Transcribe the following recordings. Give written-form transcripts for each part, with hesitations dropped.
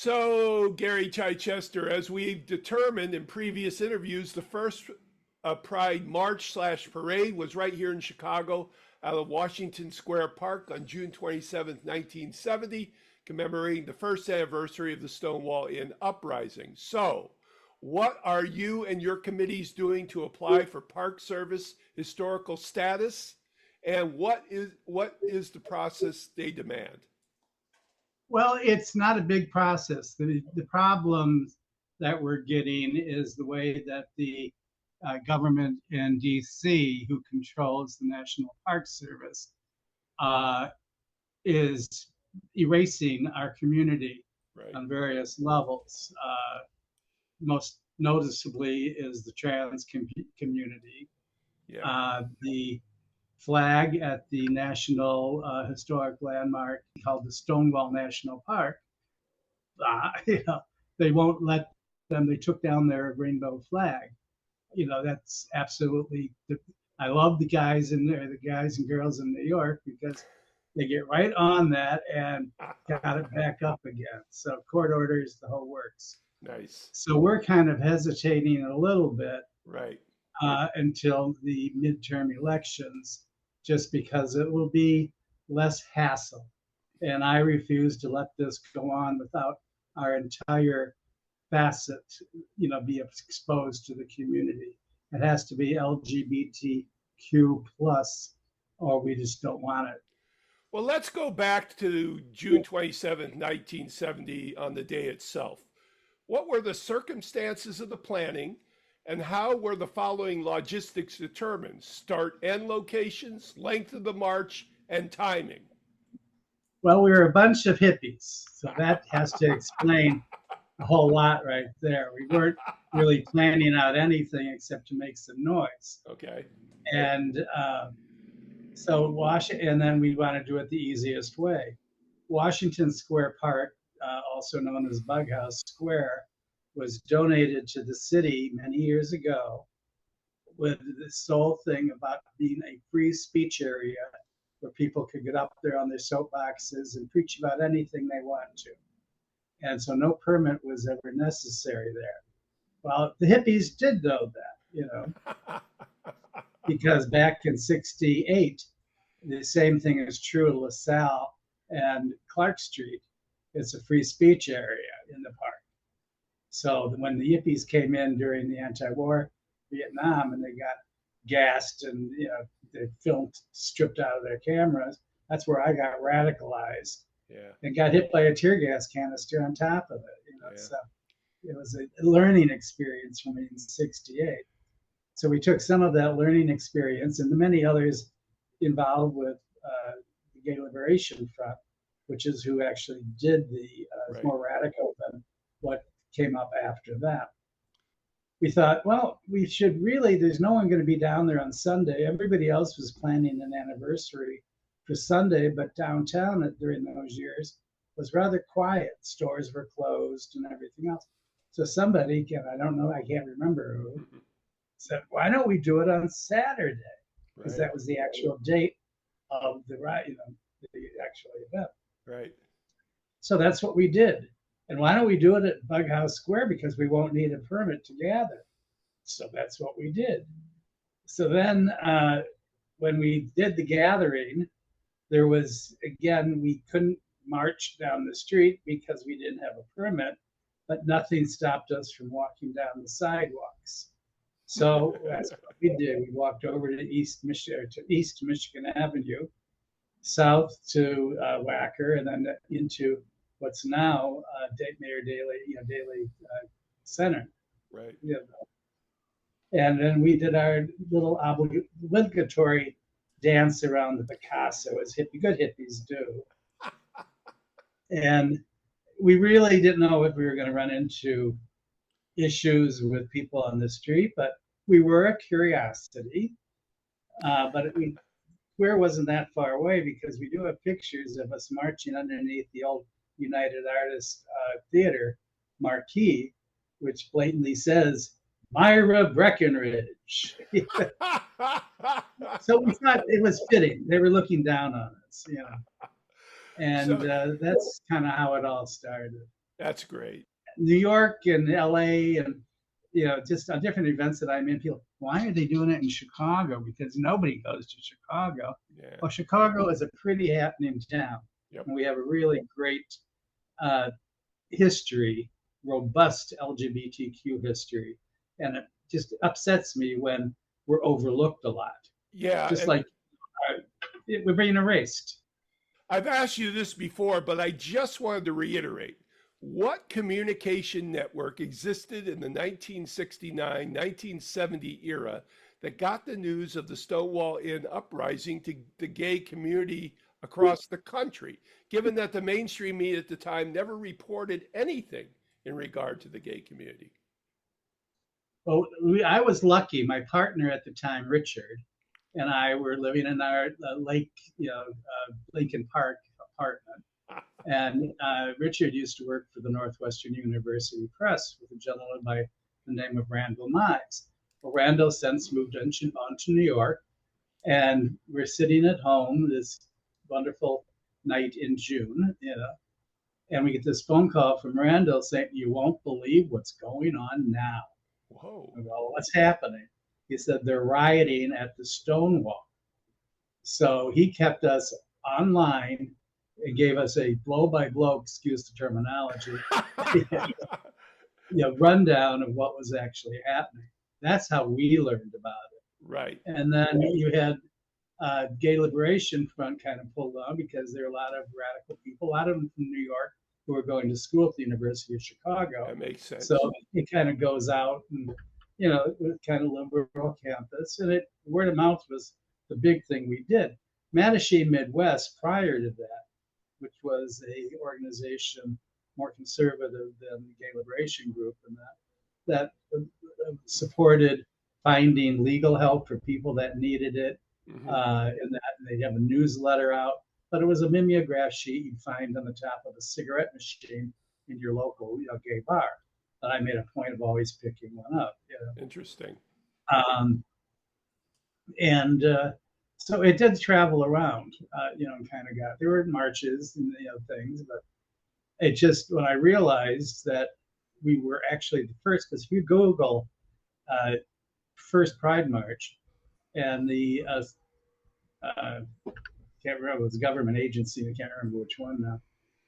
So, Gary Chichester, as we've determined in previous interviews, the first Pride March slash parade was right here in Chicago out of Washington Square Park on June 27th, 1970, commemorating the first anniversary of the Stonewall Inn uprising. So, what are you and your committees doing to apply for Park Service historical status? And what is the process they demand? Well, it's not a big process. The problem that we're getting is the way that the government in DC, who controls the National Park Service, uh, is erasing our community Right. on various levels. Most noticeably is the trans community. Yeah. The flag at the National Historic Landmark called the Stonewall National Park, you know, they won't let them. They took down their rainbow flag. You know, that's absolutely. I love the guys in there, the guys and girls in New York, because they get right on that and got it back up again. So court orders, the whole works. Nice. So we're kind of hesitating a little bit Right. until the midterm elections, just because it will be less hassle. And I refuse to let this go on without our entire facet, be exposed to the community. It has to be LGBTQ plus, or we just don't want it. Well, let's go back to June 27th, 1970 on the day itself. What were the circumstances of the planning and how were the following logistics determined? Start and locations, length of the march, and timing. Well, we were a bunch of hippies, so that has to explain a whole lot right there. We weren't really planning out anything except to make some noise. Okay. And so and then we want to do it the easiest way. Washington Square Park, also known as Bughouse Square, was donated to the city many years ago with this sole thing about being a free speech area where people could get up there on their soapboxes and preach about anything they want to. And so no permit was ever necessary there. Well, the hippies did know that, because back in '68, the same thing is true of LaSalle and Clark Street. It's a free speech area in the park. So when the yippies came in during the anti-war Vietnam and they got gassed and they filmed stripped out of their cameras, that's where I got radicalized. Yeah. And got hit by a tear gas canister on top of it. Yeah. So it was a learning experience for me in '68. So we took some of that learning experience and the many others involved with the Gay Liberation Front, which is who actually did the Right. more radical than what came up after that. We thought, well, we should really, there's no one going to be down there on Sunday. Everybody else was planning an anniversary for Sunday, but downtown during those years was rather quiet. Stores were closed and everything else. So somebody, I don't know, I can't remember who, said, why don't we do it on Saturday? Because Right. that was the actual date of the actual event. Right. So that's what we did. And why don't we do it at Bughouse Square? Because we won't need a permit to gather. So that's what we did. So then when we did the gathering, there was, again, we couldn't march down the street because we didn't have a permit, but nothing stopped us from walking down the sidewalks. So that's what we did. We walked over to East Michigan Avenue, south to Wacker, and then into what's now Mayor Daley Center. Right. And then we did our little obligatory dance around the Picasso, as good hippies do. And we really didn't know if we were going to run into issues with people on the street, but we were a curiosity. But Square wasn't that far away because we do have pictures of us marching underneath the old United Artists Theater marquee, which blatantly says Myra Breckenridge. So we thought it was fitting. They were looking down on us, And that's kind of how it all started. That's great. New York and LA and just on different events that I'm in, people, why are they doing it in Chicago? Because nobody goes to Chicago. Yeah. Well, Chicago is a pretty happening town. Yep. And we have a really great uh, history, robust LGBTQ history. And it just upsets me when we're overlooked a lot. Yeah. Just like we're being erased. I've asked you this before, but I just wanted to reiterate. What communication network existed in the 1969-1970 era that got the news of the Stonewall Inn uprising to the gay community across the country, given that the mainstream media at the time never reported anything in regard to the gay community? Well, I was lucky. My partner at the time, Richard, and I were living in our Lincoln Park apartment. And Richard used to work for the Northwestern University Press with a gentleman by the name of Randall Mize. Well, Randall since moved on to New York, and we're sitting at home this wonderful night in June, and we get this phone call from Randall saying, "You won't believe what's going on now." Whoa. I go, "What's happening?" He said, "They're rioting at the Stonewall." So he kept us online and gave us a blow-by-blow, excuse the terminology, rundown of what was actually happening. That's how we learned about it. Right. And then you had Gay Liberation Front kind of pulled on because there are a lot of radical people, a lot of them from New York, who were going to school at the University of Chicago. That makes sense. So it kind of goes out and, it was kind of liberal campus. And word of mouth was the big thing we did. Mattachine Midwest, prior to that, which was a organization more conservative than the Gay Liberation Group, and that supported finding legal help for people that needed it, and they'd have a newsletter out. But it was a mimeograph sheet you'd find on the top of a cigarette machine in your local gay bar. And I made a point of always picking one up. Interesting. So it did travel around, and kind of there were marches and things, but it just, when I realized that we were actually the first, because if you Google first Pride March and the can't remember, it was a government agency, I can't remember which one now,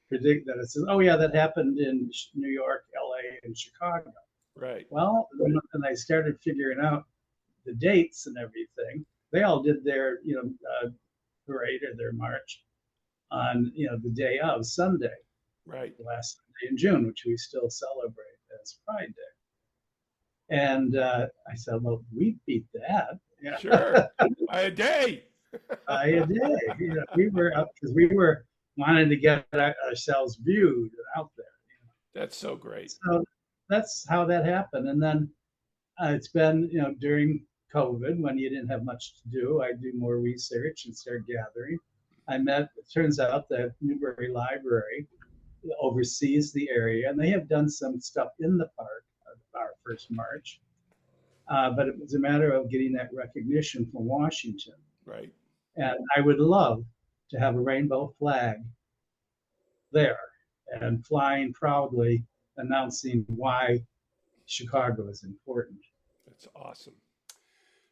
predict that it says, oh yeah, that happened in New York, LA, and Chicago. Right. Well, and I started figuring out the dates and everything. They all did their, parade or their march on, the day of Sunday, right, the last Sunday in June, which we still celebrate as Pride Day. And I said, well, we beat that. Sure, by a day. By a day. We were up because we were wanting to get ourselves viewed out there. That's so great. So that's how that happened. And then it's been, during COVID, when you didn't have much to do, I do more research and start gathering. It turns out that Newberry Library oversees the area, and they have done some stuff in the park, our first march. But it was a matter of getting that recognition from Washington. Right. And I would love to have a rainbow flag there and flying proudly, announcing why Chicago is important. That's awesome.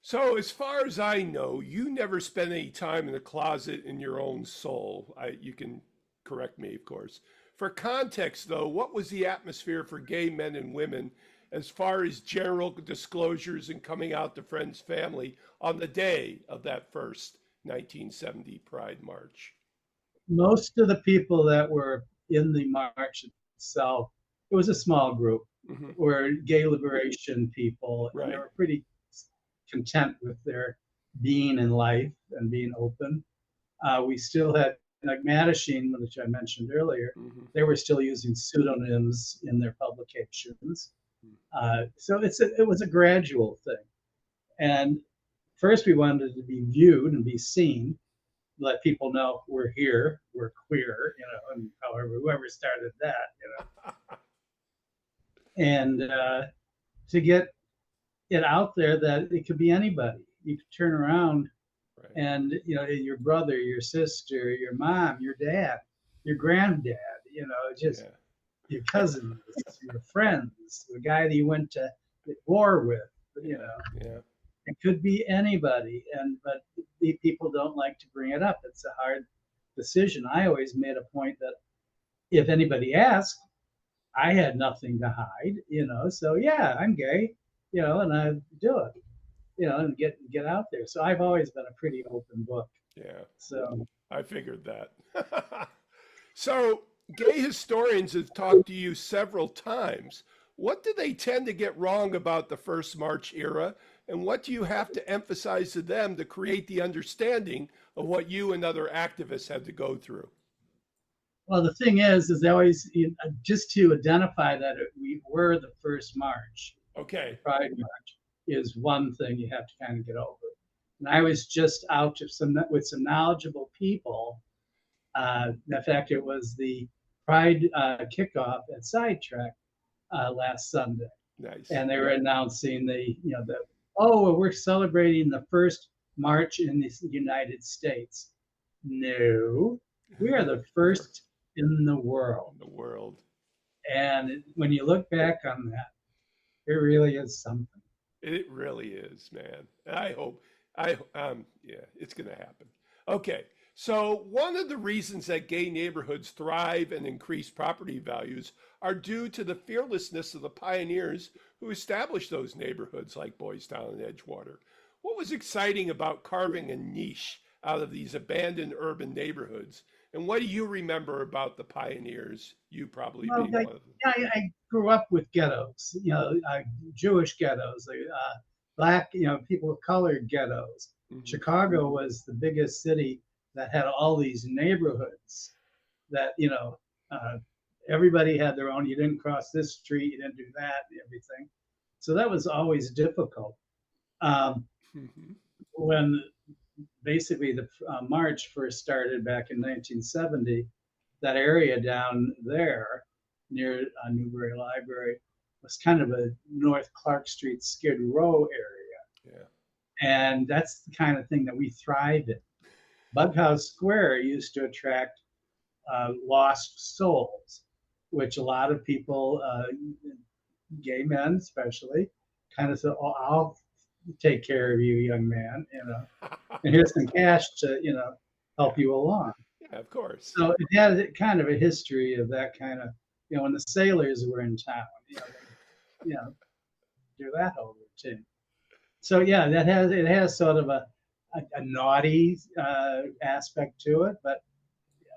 So, as far as I know, you never spent any time in the closet in your own soul. You can correct me, of course. For context, though, what was the atmosphere for gay men and women as far as general disclosures and coming out to friends, family on the day of that first 1970 Pride March? Most of the people that were in the march itself, it was a small group, were gay liberation people, right. And they were pretty content with their being in life and being open. We still had, like Mattachine, which I mentioned earlier, they were still using pseudonyms in their publications. So it was a gradual thing. And first we wanted to be viewed and be seen, let people know we're here, we're queer, and however, whoever started that, and to get it out there that it could be anybody. You could turn around right. And, your brother, your sister, your mom, your dad, your granddad, just your cousins, your friends, the guy that you went to war with, you know. Yeah. It could be anybody, but the people don't like to bring it up. It's a hard decision. I always made a point that if anybody asked, I had nothing to hide, you know. So yeah, I'm gay, you know, and I do it, you know, and get out there. So I've always been a pretty open book. Yeah. So I figured that. So, gay historians have talked to you several times. What do they tend to get wrong about the First March era? And what do you have to emphasize to them to create the understanding of what you and other activists had to go through? well, the thing is they always just to identify that we were the first march, the Okay. Pride March, is one thing you have to kind of get over. And I was just out to with some knowledgeable people. In fact, it was the Pride kickoff at Sidetrack last Sunday, Nice. and they were announcing oh, we're celebrating the first march in the United States. No, we are the first in the world. The world. And when you look back on that, it really is something. It really is, man. I hope, yeah, it's going to happen. Okay. So, one of the reasons that gay neighborhoods thrive and increase property values are due to the fearlessness of the pioneers who established those neighborhoods like Boys Town and Edgewater. What was exciting about carving a niche out of these abandoned urban neighborhoods? And what do you remember about the pioneers? You probably Well, being one of them. I grew up with ghettos, Jewish ghettos, black, people of color ghettos. Mhm. Chicago was the biggest city that had all these neighborhoods that, everybody had their own. You didn't cross this street, you didn't do that, everything. So that was always difficult. Um, Mhm. when basically the march first started back in 1970, that area down there near Newberry Library was kind of a North Clark Street Skid Row area. Yeah. And that's the kind of thing that we thrive in. Bughouse Square used to attract lost souls, which a lot of people, gay men especially, kind of said, "Oh, I'll take care of you, young man, and here's some cash to, help you along." Yeah, of course. So it had kind of a history of that kind of, when the sailors were in town, they, do that whole routine. So yeah, it has sort of a naughty aspect to it, but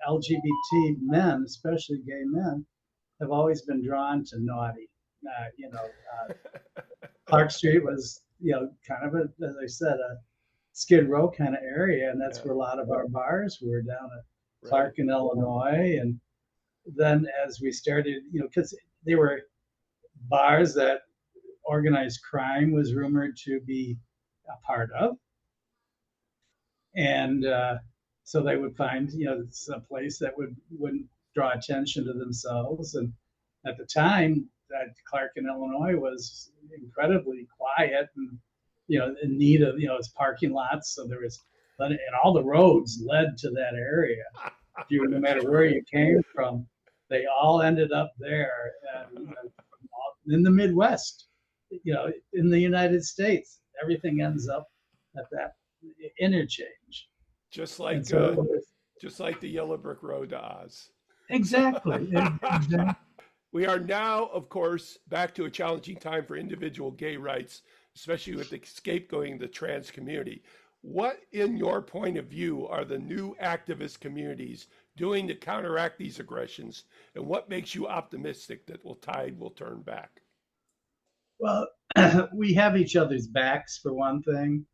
LGBT men, especially gay men, have always been drawn to naughty. Clark Street was, kind of as I said, a Skid Row kind of area, and that's Yeah. where a lot of our bars were down at Right. Clark in Illinois. And then as we started, because they were bars that organized crime was rumored to be a part of, and so they would find, a place that wouldn't draw attention to themselves. And at the time, that Clark in Illinois was incredibly quiet and, in need of, its parking lots. So there was, and all the roads led to that area. No matter where you came from, they all ended up there. And, in the Midwest, in the United States, everything ends up at that interchange. Just like So, just like the Yellow Brick Road to Oz. exactly. We are now, of course, back to a challenging time for individual gay rights, especially with the scapegoating the trans community. What, in your point of view, are the new activist communities doing to counteract these aggressions, and what makes you optimistic that tide will turn back? Well, we have each other's backs for one thing.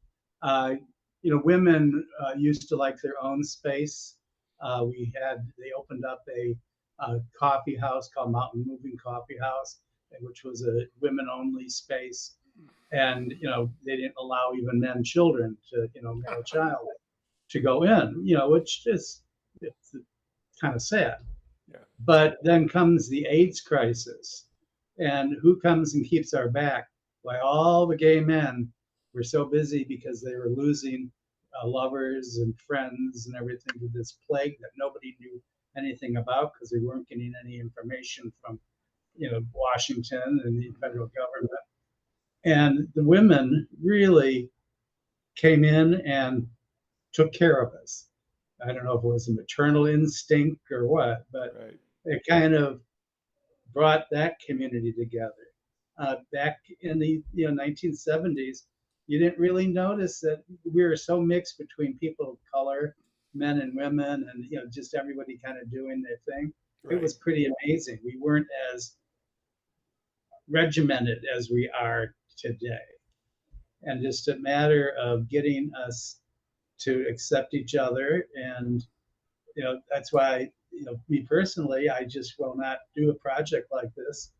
Women used to like their own space. They opened up a coffee house called Mountain Moving Coffee House, which was a women-only space, and they didn't allow even men, children to, male child, to go in. Which is it's kind of sad. Yeah. But then comes the AIDS crisis, and who comes and keeps our back? Why, all the gay men were so busy because they were losing lovers and friends and everything to this plague that nobody knew anything about because they weren't getting any information from Washington and the federal government. And the women really came in and took care of us. I don't know if it was a maternal instinct or what, but Right. it kind of brought that community together. Back in the 1970s, you didn't really notice that we were so mixed between people of color, men and women, and just everybody kind of doing their thing. It Right. was pretty amazing. We weren't as regimented as we are today, and just a matter of getting us to accept each other. And that's why me personally, I just will not do a project like this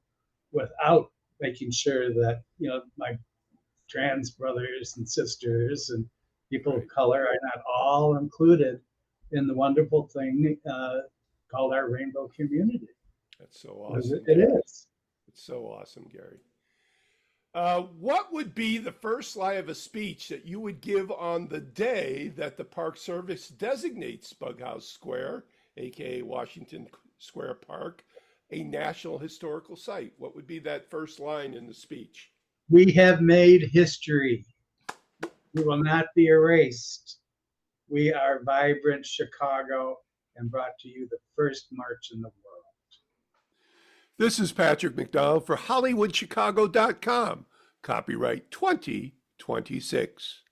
without making sure that my trans brothers and sisters and people Right. of color are not all included in the wonderful thing called our rainbow community. That's so Because awesome, it Gary. is. It's so awesome, Gary. What would be the first line of a speech that you would give on the day that the Park Service designates Bughouse Square, aka Washington Square Park, a National Historical Site? What would be that first line in the speech? We have made history. We will not be erased. We are vibrant Chicago and brought to you the first march in the world. This is Patrick McDonald for HollywoodChicago.com. Copyright 2026.